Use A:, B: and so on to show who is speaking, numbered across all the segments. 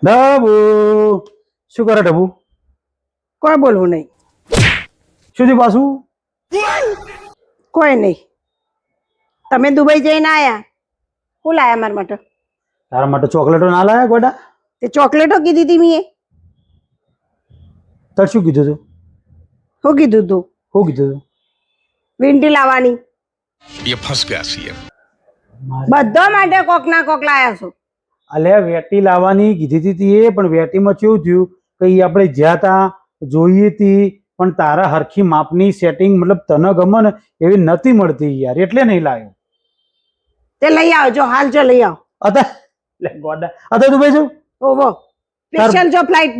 A: ડબુ શું કરે ડબુ?
B: કોઈ બોલવું નહીં.
A: શું થયું પાછું?
B: કોઈ નહીં. તમે દુબઈ જઈને આયા, શું લાયા મારા માટે?
A: તારા માટે ચોકલેટો ના લાયા ગોડા?
B: તે ચોકલેટો કીધી હતી મેં.
A: તાર શું કીધું તું?
B: શું કીધું તું?
A: શું કીધું તું?
B: વીંટી લાવવાની.
C: ये फंस गया सीएम।
B: બધા માટે કોક ના કોક લાયા છો.
A: અલ્યા વેટી લાવવાની કીધી હતી એ, પણ વેટીમાં કેવું થયું કે ઈ આપણે જ્યાં તા જોઈએ તી, પણ તારા હરખી માપની સેટિંગ મતલબ તને ગમે ને એવી નથી મળતી યાર, એટલે નહીં લાવ્યો.
B: તે લઈ આવજો, હાલ જો લઈ આવો.
A: અતા લે ગોડા અતા તું બેસો.
B: ઓહો, સ્પેશિયલ જો ફ્લાઇટ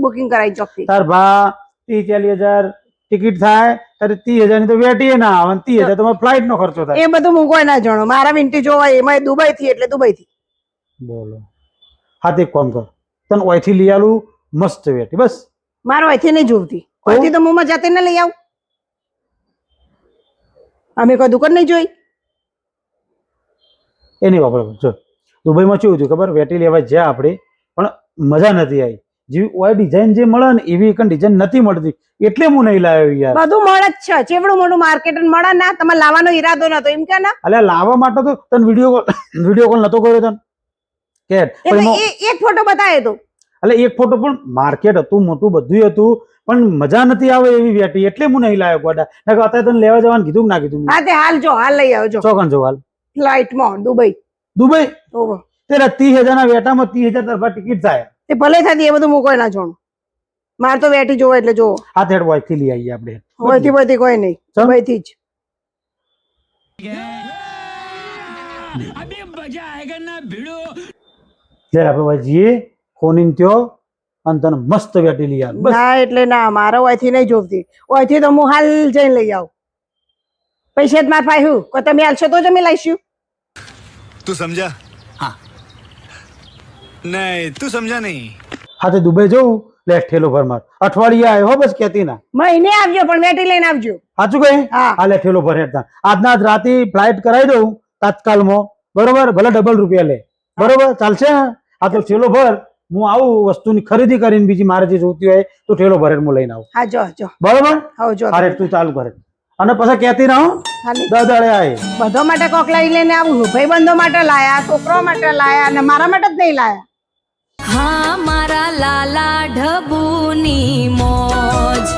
B: બુકિંગ કરાવી ચોકથી.
A: તાર ભા 30-40,000 ટિકિટ થાય, તારે 30,000 ની તો વેટી ના આવે, 30,000 તમારે ફ્લાઇટ નો ખર્ચો થાય.
B: એ બધું હું કોઈ ના જાણો. મારા વીંટી જોવા એમાં દુબઈ થી એટલે દુબઈ થી.
A: બોલો હા તે એક કામ કર, તને ઓયથી લઈ આલું મસ્ત વેટી બસ.
B: મારો અહીંથી નહીં જોવતી. અહીંથી તો મુંમાં જાતે ને લઈ આવું. અમે કોઈ દુકાન નહીં જોઈ.
A: એ નહીં વાપરો. જો દુબઈમાં કેવું થયું ખબર, વેટી લેવા જ્યાં આપણે પણ મજા નથી આવી. જેવી ઓય ડિઝાઇન જે મળે ને એવી એક ડિઝાઇન નથી મળતી, એટલે હું નહીં લાવ્યો યાર.
B: બધું મળે જ છે. ચેવડું મોટું માર્કેટ મળે ના, તમારે લાવવાનો ઈરાદો નતો એમ કે ના?
A: અલ્યા લાવવા માટે તો તને વિડીયો કોલ નતો કર્યો તને કે?
B: એક ફોટો બતાવ્યો તો.
A: એટલે એક ફોટો પણ માર્કેટ હતું મોટું, બધું હતું, પણ મજા નથી આવે એવી વેટી, એટલે હું નહીં લાવ્યો ગોડા. અત્યારે તને લેવા જવાનું કીધું કે ના કીધું?
B: હા તે હાલ જો, હાલ લઈ આવજો.
A: ચોકન જો હાલ.
B: ફ્લાઇટમાં દુબઈ.
A: દુબઈ
B: ઓહો,
A: તેરા 30,000 ના વેટામાં 30,000 તરફા ટિકિટ થાય.
B: તે ભલે થતી, એ બધું હું કોઈ ના જાણું. મારે તો વેટી જોવો એટલે જોવો.
A: આ તેડ વાયથી લઈ આવીએ આપણે.
B: હોયથી બધી કોઈ નહીં, દુબઈ થી જ.
A: લે આપણે ભાઈ જઈએ ફોન ત્યો અને તને મસ્ત વેટી લઈ આવે બસ.
B: ના એટલે ના, મારો અહીંથી નહીં જોવતી. અહીંથી તો હું હાલ જઈને લઈ આવું. પૈસા જ માર પાહ્યું કોઈ તમે હાલશો તો જ અમે લઈશું.
C: तू समझा? हाँ नहीं तू समझा नहीं।
A: હા તે દુબઈ જવું લે ઠેલો ભર માર. અઠવાડિયે આવ્યો હો બસ, કેતી ના.
B: મહિને આવજો પણ વેટી લઈને આવજો.
A: સાચું કહે?
B: હા.
A: હા લે ઠેલો ભર હેડતા. આજના આજ રાતે ફ્લાઇટ કરાવી દઉં તાત્કાલમાં, બરોબર? ભલે ડબલ રૂપિયા લે, બરોબર? ચાલશે? હા તો ઠેલો ભર, હું આવું વસ્તુની ખરીદી કરીને, બીજી મારે જે જોતી હોય તો ઠેલો ભરે હું લઈને આવું,
B: હા જો જો.
A: બરોબર?
B: હા જો.
A: અરે તું ચાલુ કરે અને પછી કેતી ના હો.
B: ખાલી
A: દાડે આય
B: બધો માટે કોક લઈ લઈને આવું છું. ભાઈબંધો માટે લાયા, છોકરો માટે લાયા, અને મારા માટે જ નહીં લાયા.
D: હા મારા લાલા ઢબુની મોજ.